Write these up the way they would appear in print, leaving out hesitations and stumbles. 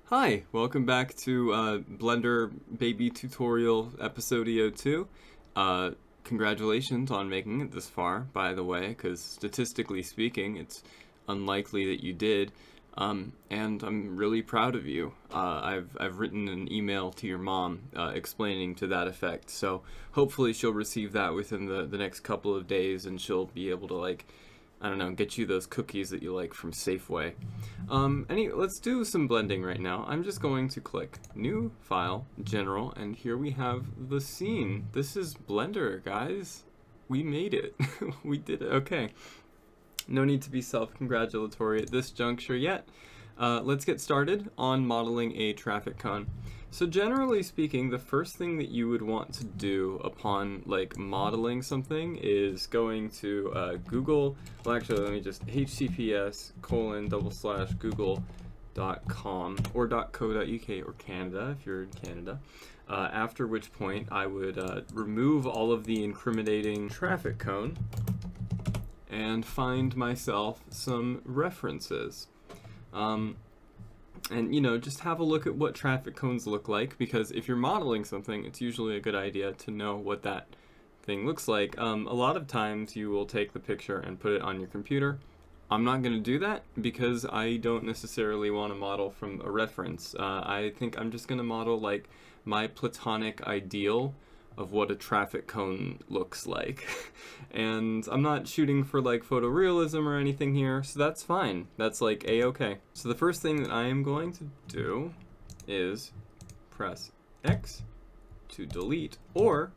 Hi, welcome back to Blender Baby Tutorial Episodio 2. Congratulations on making it this far, by the way, because statistically speaking, it's unlikely that you did. And I'm really proud of you. I've written an email to your mom explaining to that effect, so hopefully she'll receive that within the next couple of days, and she'll be able to, I don't know, get you those cookies that you like from Safeway. Let's do some blending right now. I'm just going to click New File, General, and here we have the scene. This is Blender, guys. We made it. We did it. Okay. No need to be self-congratulatory at this juncture yet. Let's get started on modeling a traffic cone. So generally speaking, the first thing that you would want to do upon modeling something is going to Google, well actually let me just https://google.com or .co.uk or Canada if you're in Canada. After which point I would remove all of the incriminating traffic cone and find myself some references. And just have a look at what traffic cones look like, because if you're modeling something, it's usually a good idea to know what that thing looks like. A lot of times you will take the picture and put it on your computer. I'm not going to do that because I don't necessarily want to model from a reference. I think I'm just going to model my platonic ideal of what a traffic cone looks like. And I'm not shooting for photorealism or anything here, so that's fine. That's a-okay. So the first thing that I am going to do is press X to delete, or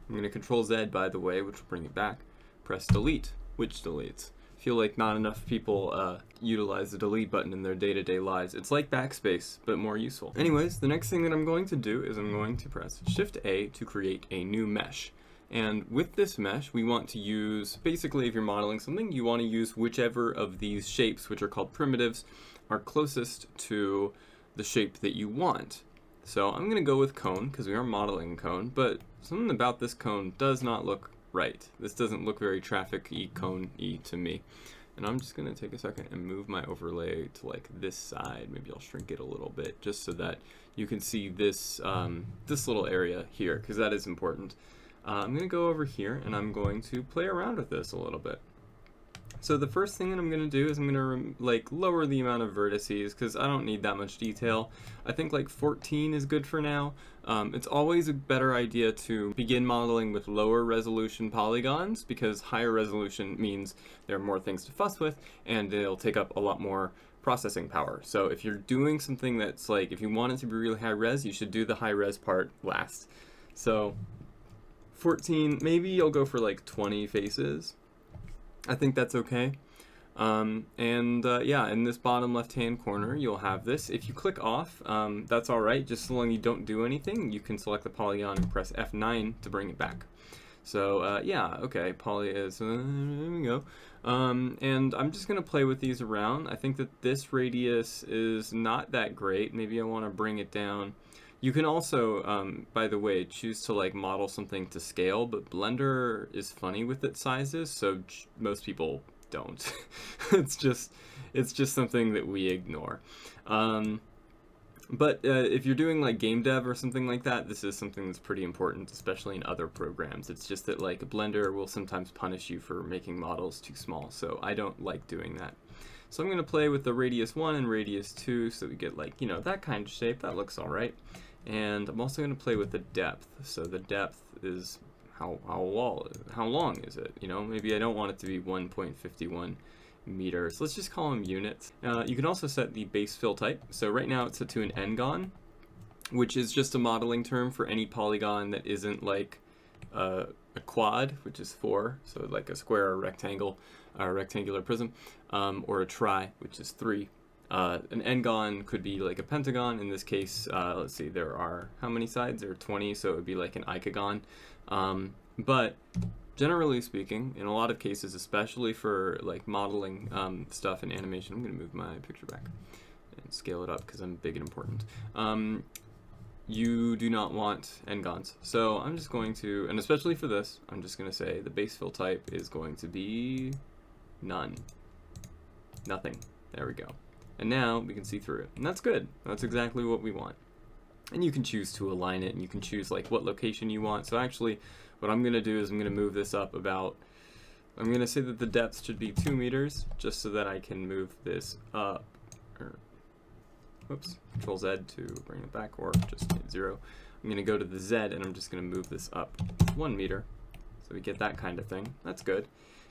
I'm going to Ctrl+Z, by the way, which will bring it back. Press delete, which deletes. I feel like not enough people utilize the delete button in their day-to-day lives. It's like backspace, but more useful. Anyways, the next thing that I'm going to do is I'm going to press Shift-A to create a new mesh. And with this mesh, we want to use, basically if you're modeling something, you want to use whichever of these shapes, which are called primitives, are closest to the shape that you want. So I'm going to go with cone, because we are modeling cone, but something about this cone does not look right. This doesn't look very traffic-y, cone-y to me. And I'm just going to take a second and move my overlay to this side. Maybe I'll shrink it a little bit just so that you can see this, this little area here, because that is important. I'm going to go over here and I'm going to play around with this a little bit. So the first thing that I'm going to do is I'm going to lower the amount of vertices, because I don't need that much detail. I think 14 is good for now. It's always a better idea to begin modeling with lower resolution polygons, because higher resolution means there are more things to fuss with and it'll take up a lot more processing power. So if you're doing something that's if you want it to be really high res, you should do the high res part last. So 14, maybe you'll go for 20 faces. I think that's okay. Yeah, in this bottom left-hand corner, you'll have this. If you click off, that's all right. Just so long you don't do anything, you can select the polygon and press F9 to bring it back. So yeah, okay, poly is, there we go. And I'm just gonna play with these around. I think that this radius is not that great. Maybe I want to bring it down. You can also, by the way, choose to model something to scale, but Blender is funny with its sizes, so most people don't. It's just something that we ignore. But if you're doing game dev or something like that, this is something that's pretty important, especially in other programs. It's just that Blender will sometimes punish you for making models too small, so I don't like doing that. So I'm going to play with the radius 1 and radius 2 so we get that kind of shape. That looks alright. And I'm also going to play with the depth. So the depth is how long is it? Maybe I don't want it to be 1.51 meters. Let's just call them units. You can also set the base fill type. So right now it's set to an n-gon, which is just a modeling term for any polygon that isn't a quad, which is 4, so a square or rectangle, rectangular prism, or a tri, which is 3. An n-gon could be a pentagon. In this case, let's see, there are, how many sides? There are 20, so it would be an icagon. But generally speaking, in a lot of cases, especially for modeling stuff in animation, I'm going to move my picture back and scale it up because I'm big and important. You do not want n-gons. So I'm just going to, and especially for this, I'm just going to say the base fill type is going to be none. Nothing. There we go. And now we can see through it. And that's good. That's exactly what we want. And you can choose to align it, and you can choose like what location you want. So actually, what I'm going to do is I'm going to move this up about, I'm going to say that the depth should be 2 meters, just so that I can move this up. Whoops, Ctrl+Z to bring it back, or just hit 0. I'm going to go to the Z, and I'm just going to move this up 1 meter. So we get that kind of thing. That's good.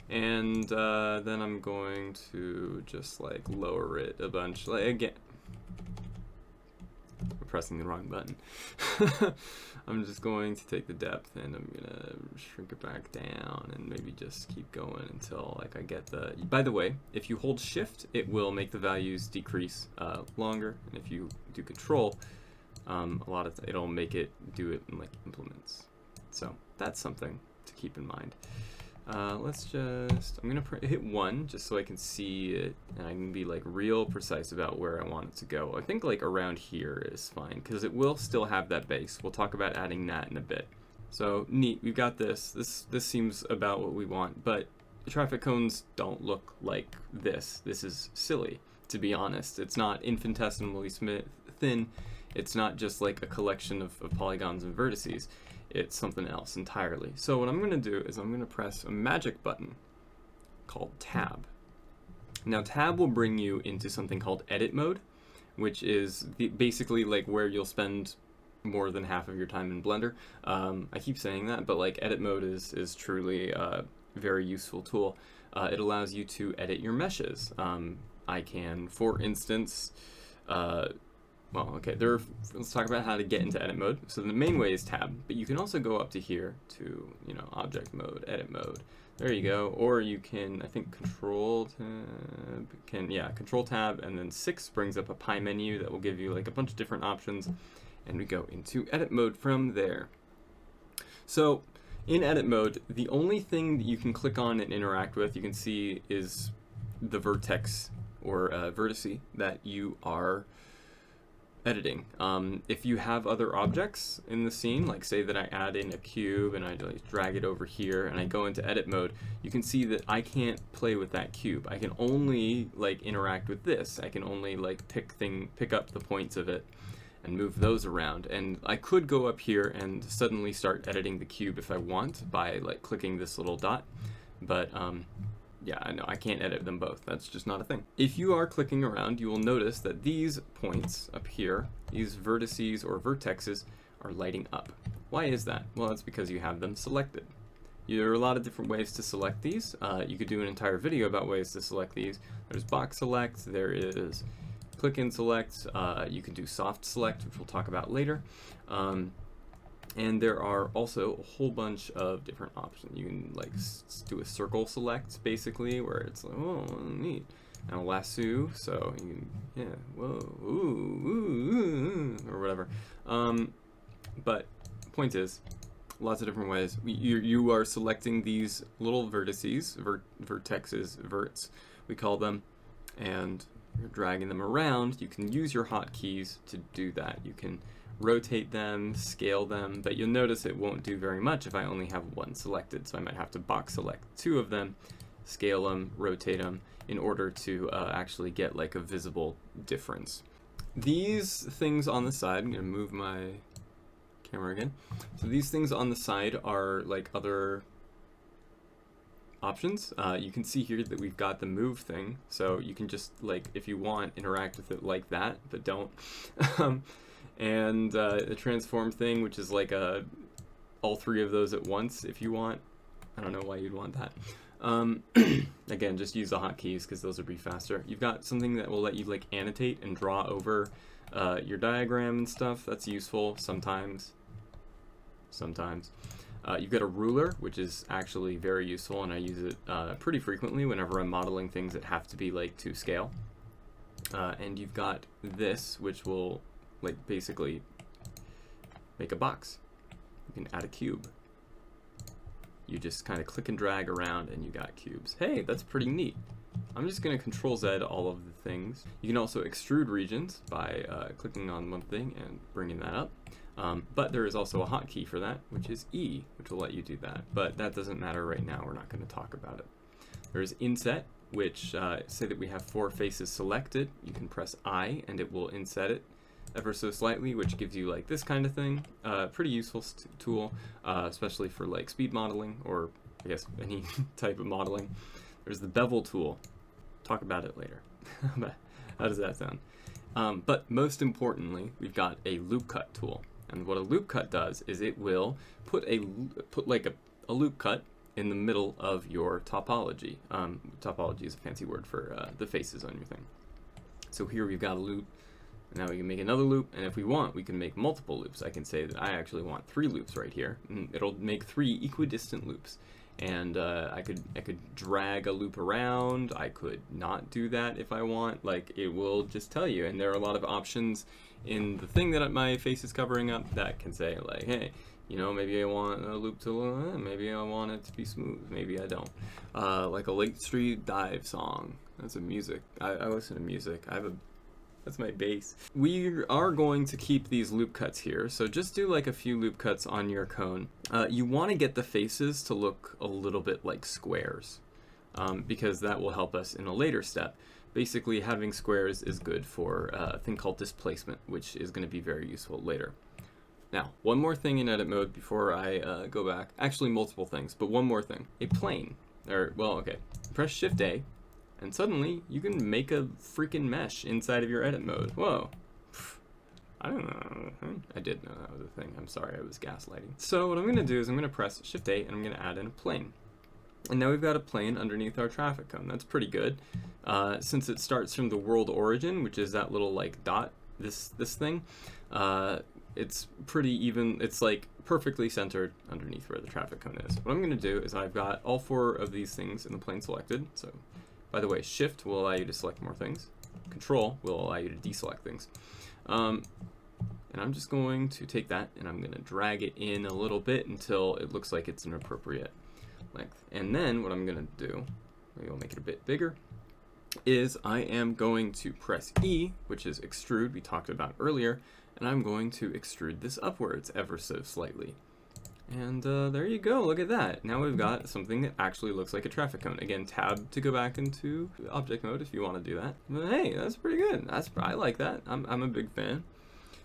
And then I'm going to just like lower it a bunch. Like again, I'm pressing the wrong button. I'm just going to take the depth and I'm gonna shrink it back down and maybe just keep going until like I get the. By the way, if you hold Shift, it will make the values decrease longer, and if you do Control, it'll make it do it in like implements. So that's something to keep in mind. Let's just, I'm gonna hit 1 just so I can see it, and I can be like real precise about where I want it to go. I think like around here is fine, because it will still have that base. We'll talk about adding that in a bit. So neat, we've got this. This seems about what we want, but the traffic cones don't look like this. This is silly, to be honest. It's not infinitesimally thin. It's not just like a collection of polygons and vertices. It's something else entirely. So what I'm going to do is I'm going to press a magic button called Tab. Now Tab will bring you into something called edit mode, which is basically like where you'll spend more than half of your time in Blender. I keep saying that, but like edit mode is truly a very useful tool. It allows you to edit your meshes. I can, for instance, well, okay, let's talk about how to get into edit mode. So the main way is Tab, but you can also go up to here to, object mode, edit mode. There you go. Or you can, I think Control Tab, and then 6 brings up a pie menu that will give you like a bunch of different options, and we go into edit mode from there. So in edit mode, the only thing that you can click on and interact with, you can see, is the vertex or vertice that you are editing. If you have other objects in the scene, like say that I add in a cube and I like drag it over here and I go into edit mode, you can see that I can't play with that cube. I can only like interact with this. I can only like pick up the points of it and move those around. And I could go up here and suddenly start editing the cube if I want by like clicking this little dot, but yeah, I know I can't edit them both. That's just not a thing. If you are clicking around, you will notice that these points up here, these vertices or vertexes, are lighting up. Why is that? Well, that's because you have them selected. There are a lot of different ways to select these. You could do an entire video about ways to select these. There's box select, there is click and select, you can do soft select, which we'll talk about later. And there are also a whole bunch of different options. You can like do a circle select, basically, where it's like, oh, neat. And a lasso, so you can, yeah, whoa, ooh, ooh, ooh, or whatever. But point is, lots of different ways. You are selecting these little vertices, vertexes, verts, we call them, and you're dragging them around. You can use your hotkeys to do that. You can rotate them, scale them, but you'll notice it won't do very much if I only have one selected, so I might have to box select 2 of them, scale them, rotate them, in order to actually get like a visible difference. These things on the side, I'm going to move my camera again, so these things on the side are like other options. You can see here that we've got the move thing, so you can just like, if you want, interact with it like that, but don't. And the transform thing, which is like all 3 of those at once if you want. I don't know why you'd want that. Again, just use the hotkeys because those will be faster. You've got something that will let you like annotate and draw over your diagram and stuff. That's useful sometimes. You've got a ruler, which is actually very useful, and I use it pretty frequently whenever I'm modeling things that have to be like to scale. And you've got this, which will like basically make a box. You can add a cube. You just kind of click and drag around and you got cubes. Hey, that's pretty neat. I'm just going to Ctrl+Z all of the things. You can also extrude regions by clicking on one thing and bringing that up. But there is also a hotkey for that, which is E, which will let you do that. But that doesn't matter right now. We're not going to talk about it. There's inset, which say that we have 4 faces selected. You can press I and it will inset it ever so slightly, which gives you like this kind of thing. Pretty useful tool, especially for like speed modeling, or I guess any type of modeling. There's the bevel tool. Talk about it later. How does that sound? But most importantly, we've got a loop cut tool. And what a loop cut does is it will put like a loop cut in the middle of your topology. Topology is a fancy word for the faces on your thing. So here we've got a loop. Now we can make another loop, and if we want, we can make multiple loops. I can say that I actually want 3 loops right here, and it'll make 3 equidistant loops. And I could drag a loop around. I could not do that if I want. Like, it will just tell you. And there are a lot of options in the thing that my face is covering up that can say like, hey, you know, maybe I want a loop to, maybe I want it to be smooth, maybe I don't. Like a Late Street Dive song. That's a music. I listen to music. That's my bass. We are going to keep these loop cuts here, so just do like a few loop cuts on your cone. You want to get the faces to look a little bit like squares, because that will help us in a later step. Basically, having squares is good for a thing called displacement, which is going to be very useful later. Now, one more thing in edit mode before I go back. Actually, multiple things, but one more thing. A plane. Well, okay. Press Shift A, and suddenly you can make a freaking mesh inside of your edit mode. Whoa. I don't know. I did know that was a thing. I'm sorry, I was gaslighting. So what I'm going to do is I'm going to press Shift A, and I'm going to add in a plane. And now we've got a plane underneath our traffic cone. That's pretty good. Since it starts from the world origin, which is that little like dot, this thing, it's pretty even. It's like perfectly centered underneath where the traffic cone is. What I'm going to do is I've got all 4 of these things in the plane selected. So, by the way, Shift will allow you to select more things. Control will allow you to deselect things. And I'm just going to take that and I'm going to drag it in a little bit until it looks like it's an appropriate length. And then what I'm going to do, maybe I'll make it a bit bigger, is I am going to press E, which is extrude, we talked about earlier, and I'm going to extrude this upwards ever so slightly. And there you go, look at that. Now we've got something that actually looks like a traffic cone. Again, tab to go back into object mode if you want to do that. But hey, that's pretty good. I like that. I'm a big fan.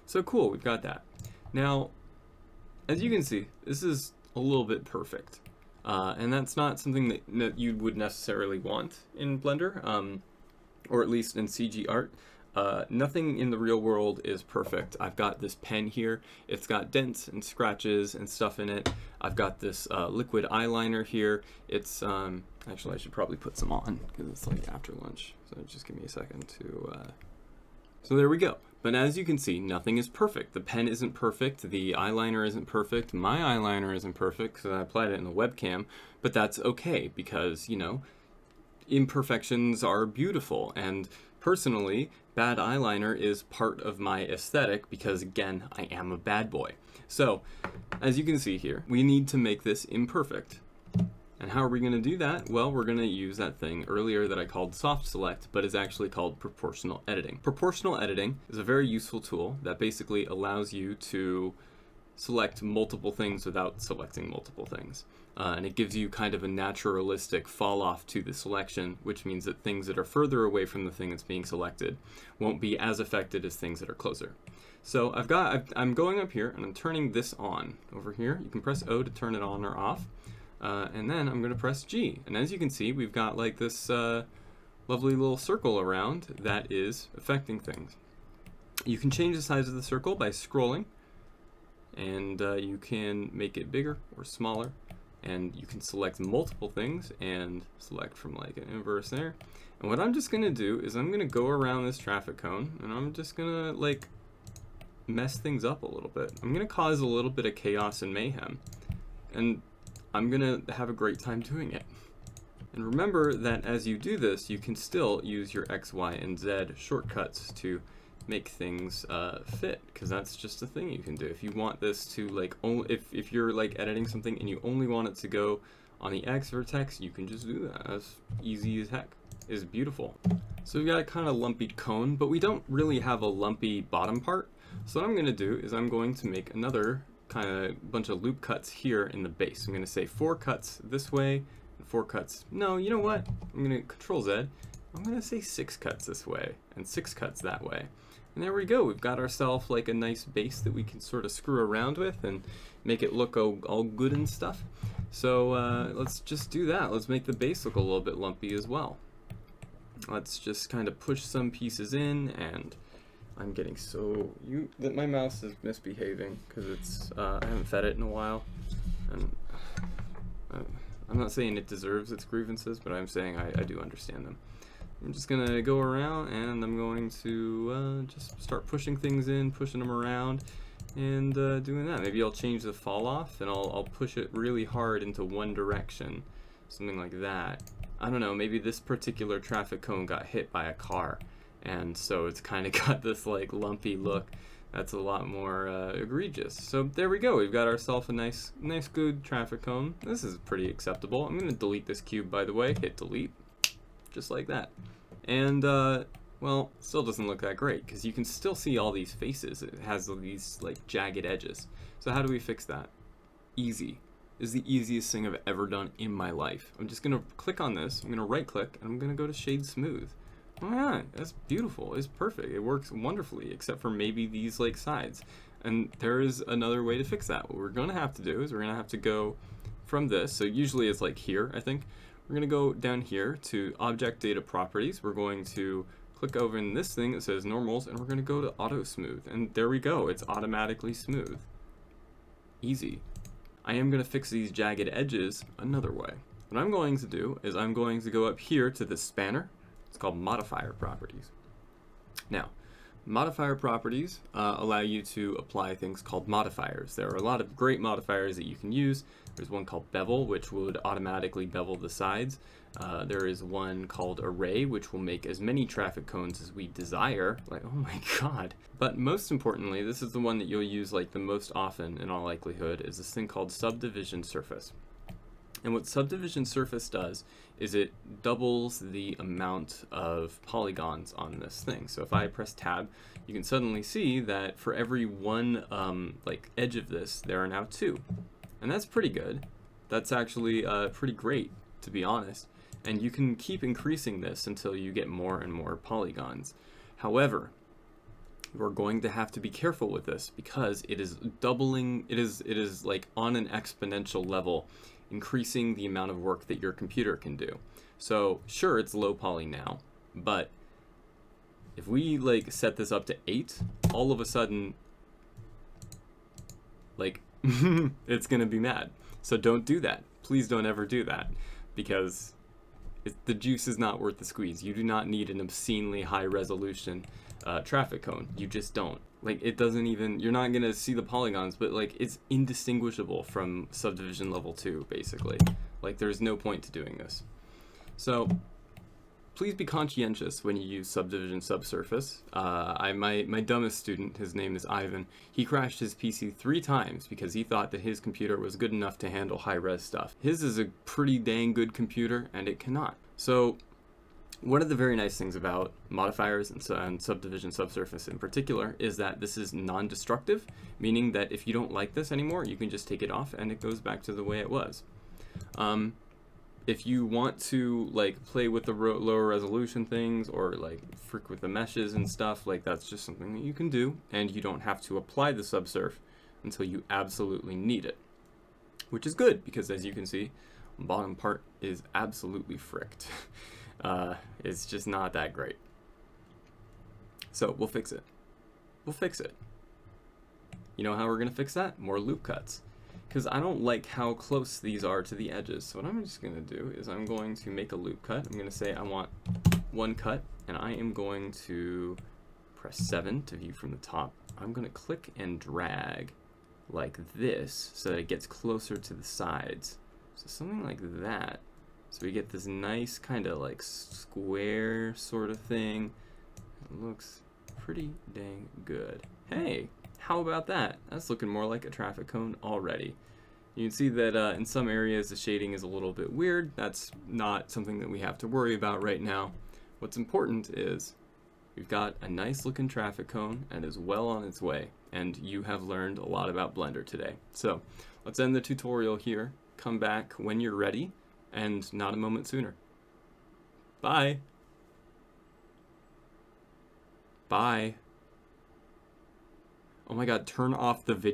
So cool, we've got that. Now, as you can see, this is a little bit perfect. And that's not something that you would necessarily want in Blender, or at least in CG art. Nothing in the real world is perfect. I've got this pen here. It's got dents and scratches and stuff in it. I've got this liquid eyeliner here. It's, actually I should probably put some on because it's like after lunch. So just give me a second to, so there we go. But as you can see, nothing is perfect. The pen isn't perfect, the eyeliner isn't perfect, my eyeliner isn't perfect because I applied it in the webcam, but that's okay because, you know, imperfections are beautiful, and personally, bad eyeliner is part of my aesthetic because, again, I am a bad boy. So, as you can see here, we need to make this imperfect. And how are we going to do that? Well, we're going to use that thing earlier that I called soft select, but is actually called proportional editing. Proportional editing is a very useful tool that basically allows you to select multiple things without selecting multiple things. And it gives you kind of a naturalistic fall off to the selection, which means that things that are further away from the thing that's being selected won't be as affected as things that are closer. So I'm going up here and I'm turning this on. Over here, you can press O to turn it on or off. And then I'm going to press G. And as you can see, we've got like this lovely little circle around that is affecting things. You can change the size of the circle by scrolling, and you can make it bigger or smaller, and you can select multiple things and select from like an inverse there. And what I'm just going to do is I'm going to go around this traffic cone and I'm just going to like mess things up a little bit. I'm going to cause a little bit of chaos and mayhem, and I'm going to have a great time doing it. And remember that as you do this, you can still use your X, Y, and Z shortcuts to make things fit, because that's just a thing you can do. If you want this to like, if you're like editing something and you only want it to go on the X vertex, you can just do that. That's easy as heck. It's beautiful. So we've got a kind of lumpy cone, but we don't really have a lumpy bottom part. So what I'm going to do is I'm going to make another kind of bunch of loop cuts here in the base. I'm going to say 4 cuts this way 4 cuts. No, you know what? I'm gonna Ctrl+Z. I'm gonna say 6 cuts this way and 6 cuts that way. And there we go. We've got ourselves like a nice base that we can sort of screw around with and make it look all good and stuff. So let's just do that. Let's make the base look a little bit lumpy as well. Let's just kind of push some pieces in, and I'm getting that my mouse is misbehaving because it's I haven't fed it in a while, and I'm not saying it deserves its grievances, but I'm saying I do understand them. I'm just gonna go around and I'm going to just start pushing things in, pushing them around, and doing that. Maybe I'll change the fall off and I'll push it really hard into one direction, something like that. I don't know, maybe this particular traffic cone got hit by a car, and so it's kind of got this like lumpy look that's a lot more egregious. So there we go, we've got ourselves a nice good traffic cone. This is pretty acceptable. I'm gonna delete this cube, by the way. Hit delete, just like that. And well, still doesn't look that great because you can still see all these faces. It has these like jagged edges. So how do we fix that? Easy. This is the easiest thing I've ever done in my life. I'm just gonna click on this, I'm gonna right click, and I'm gonna go to shade smooth. Oh yeah, that's beautiful, it's perfect, it works wonderfully, except for maybe these like sides. And there is another way to fix that. What we're gonna have to do is we're gonna have to go from this, so usually it's like here, I think. We're gonna go down here to Object Data Properties. We're going to click over in this thing that says Normals, and we're gonna go to Auto Smooth, and there we go, it's automatically smooth. Easy. I am gonna fix these jagged edges another way. What I'm going to do is I'm going to go up here to the spanner. It's called Modifier Properties. Now, modifier properties allow you to apply things called modifiers. There are a lot of great modifiers that you can use. There's one called bevel, which would automatically bevel the sides. There is one called array, which will make as many traffic cones as we desire. Like, oh my god. But most importantly, this is the one that you'll use like the most often in all likelihood, is this thing called subdivision surface. And what subdivision surface does is it doubles the amount of polygons on this thing. So if I press tab, you can suddenly see that for every one like edge of this, there are now 2. And that's pretty good. That's actually pretty great, to be honest. And you can keep increasing this until you get more and more polygons. However, we're going to have to be careful with this because it is doubling, it is like on an exponential level, increasing the amount of work that your computer can do. So sure, it's low poly now, but if we like set this up to 8, all of a sudden, like, it's gonna be mad. So don't do that. Please don't ever do that, because the juice is not worth the squeeze. You do not need an obscenely high resolution traffic cone. You just don't. Like, it doesn't even, you're not gonna see the polygons, but like it's indistinguishable from subdivision level 2, basically. Like, there's no point to doing this. So please be conscientious when you use subdivision subsurface. My dumbest student, his name is Ivan, he crashed his PC 3 times because he thought that his computer was good enough to handle high-res stuff. His is a pretty dang good computer, and it cannot. So one of the very nice things about modifiers and subdivision subsurface in particular is that this is non-destructive, meaning that if you don't like this anymore, you can just take it off and it goes back to the way it was. If you want to like play with the lower resolution things or like frick with the meshes and stuff, like that's just something that you can do, and you don't have to apply the subsurf until you absolutely need it, which is good because, as you can see, the bottom part is absolutely fricked. It's just not that great. So we'll fix it. We'll fix it. You know how we're gonna fix that? More loop cuts. Because I don't like how close these are to the edges. So what I'm just gonna do is I'm going to make a loop cut. I'm gonna say I want 1 cut, and I am going to press 7 to view from the top. I'm gonna click and drag like this so that it gets closer to the sides. So something like that. So we get this nice kind of like square sort of thing. It looks pretty dang good. Hey, how about that? That's looking more like a traffic cone already. You can see that in some areas the shading is a little bit weird. That's not something that we have to worry about right now. What's important is we've got a nice looking traffic cone and is well on its way, and you have learned a lot about Blender today. So let's end the tutorial here. Come back when you're ready, and not a moment sooner. Bye. Bye. Oh my god, turn off the video.